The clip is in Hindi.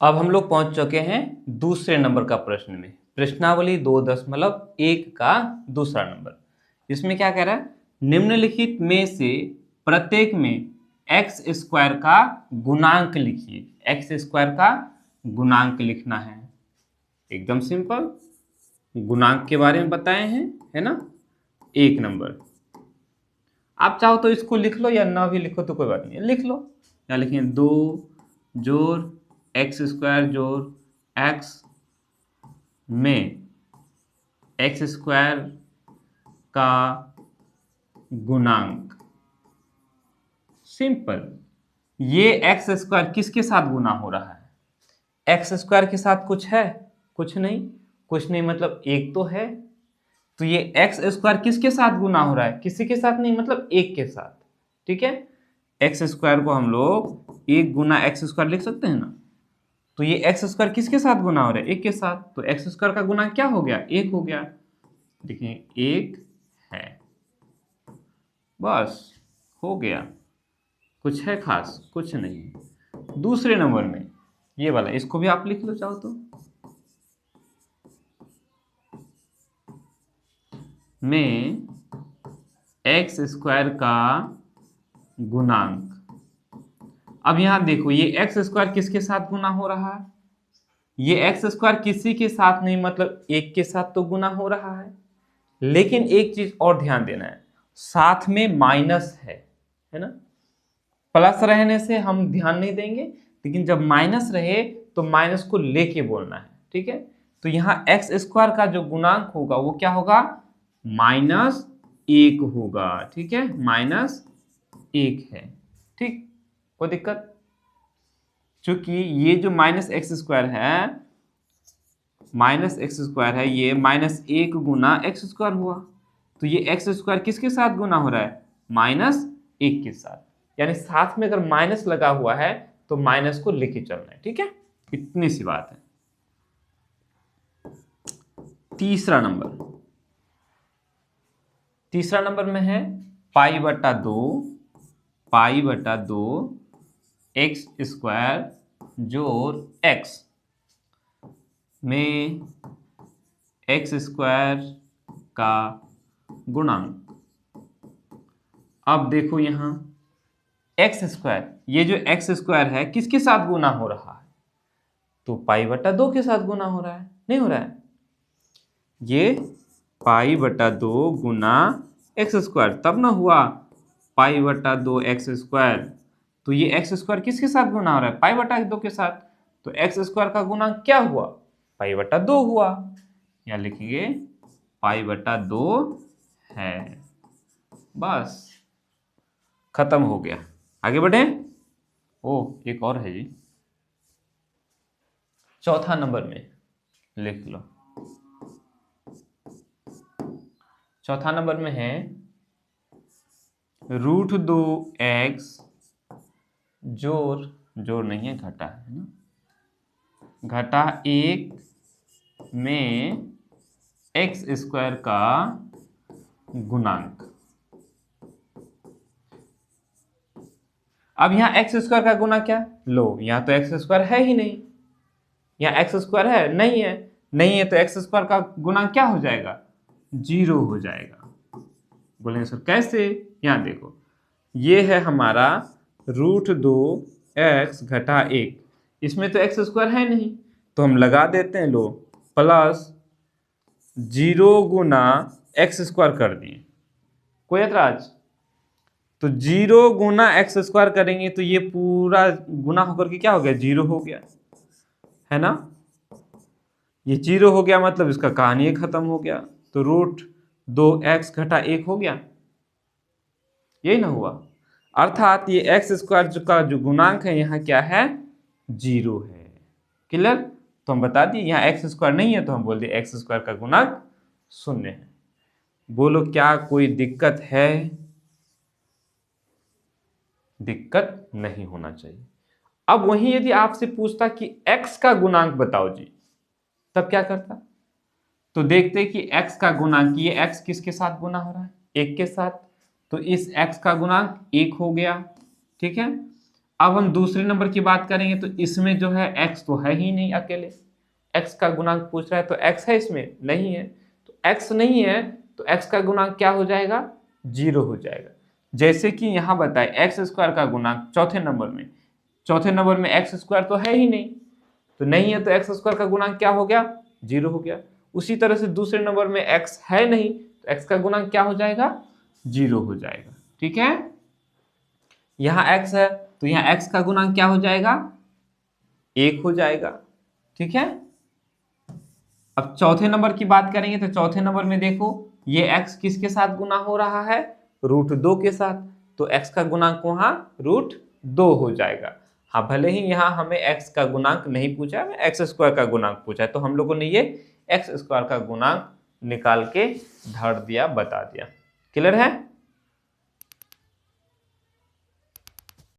अब हम लोग पहुंच चुके हैं दूसरे नंबर का प्रश्न में। प्रश्नावली 2.1 का दूसरा नंबर। इसमें क्या कह रहा है, निम्नलिखित में से प्रत्येक में एक्स स्क्वायर का गुणांक लिखिए। एक्स स्क्वायर का गुणांक लिखना है, एकदम सिंपल। गुणांक के बारे में बताए हैं, है ना। एक नंबर, आप चाहो तो इसको लिख लो या ना भी लिखो तो कोई बात नहीं, लिख लो। या लिखिए 2 जोड़ एक्स स्क्वायर जोड़ एक्स में एक्स स्क्वायर का गुणांक। सिंपल। ये एक्स स्क्वायर किसके साथ गुना हो रहा है? एक्स स्क्वायर के साथ कुछ है? कुछ नहीं। कुछ नहीं मतलब एक तो है। तो ये एक्स स्क्वायर किसके साथ गुना हो रहा है? किसी के साथ नहीं, मतलब एक के साथ। ठीक है, एक्स स्क्वायर को हम लोग एक गुना एक्स स्क्वायर लिख सकते हैं ना। तो ये एक्स स्क्वायर किसके साथ गुना हो रहा है? एक के साथ। तो एक्स स्क्वायर का गुना क्या हो गया? एक हो गया। देखिए एक है, बस हो गया। कुछ है खास? कुछ नहीं। दूसरे नंबर में ये वाला, इसको भी आप लिख लो चाहो तो। में एक्स स्क्वायर का गुणांक। अब यहां देखो, ये एक्स स्क्वायर किसके साथ गुना हो रहा है? ये एक्स स्क्वायर किसी के साथ नहीं, मतलब एक के साथ तो गुना हो रहा है। लेकिन एक चीज और ध्यान देना है, साथ में माइनस है ना। प्लस रहने से हम ध्यान नहीं देंगे, लेकिन जब माइनस रहे तो माइनस को लेके बोलना है। ठीक है, तो यहाँ एक्स स्क्वायर का जो गुणांक होगा वो क्या होगा? -1 होगा। ठीक है, -1 है। ठीक, कोई दिक्कत? चूंकि ये जो -x² है, ये -1 गुना एक्स स्क्वायर हुआ। तो ये एक्स स्क्वायर किसके साथ गुना हो रहा है? -1 के साथ। यानी साथ में अगर माइनस लगा हुआ है तो माइनस को लेके चलना है। ठीक है, इतनी सी बात है। तीसरा नंबर में है पाई बटा दो एक्स स्क्वायर जोड़ एक्स में एक्स स्क्वायर का गुणांक। अब देखो यहां एक्स स्क्वायर, ये जो एक्स स्क्वायर है किसके साथ गुना हो रहा है? तो पाई/2 के साथ गुना हो रहा है, नहीं हो रहा है? ये पाई/2 गुना एक्स स्क्वायर, तब ना हुआ पाई/2 एक्स स्क्वायर। तो ये एक्स स्क्वायर किसके साथ गुना हो रहा है? पाई/2 के साथ। तो एक्स स्क्वायर का गुना क्या हुआ? पाई/2 हुआ। या लिखेंगे पाई/2 है। बस खत्म हो गया। आगे बढ़े। एक और है जी, चौथा नंबर में लिख लो। चौथा नंबर में है √2x जोड़ नहीं है, घटा है ना, घटा 1 में एक्स स्क्वायर का गुणांक। अब यहां एक्स स्क्वायर का गुना क्या? लो, यहां तो एक्स स्क्वायर है ही नहीं। यहाँ एक्स स्क्वायर है? नहीं है। नहीं है तो एक्स स्क्वायर का गुणांक क्या हो जाएगा? 0 हो जाएगा। बोलेंगे सर कैसे? यहाँ देखो, ये है हमारा √2x घटा 1। इसमें तो एक्स स्क्वायर है नहीं, तो हम लगा देते हैं। लो, प्लस 0 गुना एक्स स्क्वायर कर दिए। कोई ऐतराज? तो 0 गुना एक्स स्क्वायर करेंगे तो ये पूरा गुना होकर के क्या हो गया? 0 हो गया, है ना। ये 0 हो गया मतलब इसका कहानी खत्म हो गया। तो √2x घटा 1 हो गया, यही ना हुआ। अर्थात ये एक्स स्क्वायर का जो गुणांक है यहाँ क्या है? 0 है। क्लियर? तो हम बता दिए यहाँ एक्स स्क्वायर नहीं है, तो हम बोल दिए एक्स स्क्वायर का गुणांक 0 है। बोलो क्या कोई दिक्कत है? दिक्कत नहीं होना चाहिए। अब वहीं यदि आपसे पूछता कि x का गुणांक बताओ जी, तब क्या करता? तो देखते कि x का गुणांक, ये x किसके साथ गुना हो रहा है? 1 के साथ। तो इस x का गुणांक 1 हो गया। ठीक है, अब हम दूसरे नंबर की बात करेंगे तो इसमें जो है x तो है ही नहीं अकेले, x का गुणांक पूछ रहा है तो x है इसमें नहीं है, तो x नहीं है तो x का गुणांक क्या हो जाएगा, 0 हो जाएगा। जैसे कि यहाँ बताए एक्स स्क्वायर का गुणांक चौथे नंबर में एक्स स्क्वायर तो है ही नहीं, तो नहीं है तो एक्स स्क्वायर का गुणांक क्या हो गया, 0 हो गया। उसी तरह से दूसरे नंबर में x है नहीं तो x का गुणांक क्या हो जाएगा, 0 हो जाएगा। ठीक है, यहाँ x है तो यहाँ x का गुणांक क्या हो जाएगा, 1 हो जाएगा। ठीक है, अब चौथे नंबर की बात करेंगे तो चौथे नंबर में देखो ये x किसके साथ गुना हो रहा है, √2 के साथ, तो x का गुणांक वहां √2 हो जाएगा। हाँ, भले ही यहाँ हमें x का गुणांक नहीं पूछा है, एक्स स्क्वायर का गुणांक पूछा है, तो हम लोगों ने ये एक्स स्क्वायर का गुणांक निकाल के धर दिया, बता दिया। क्लियर है।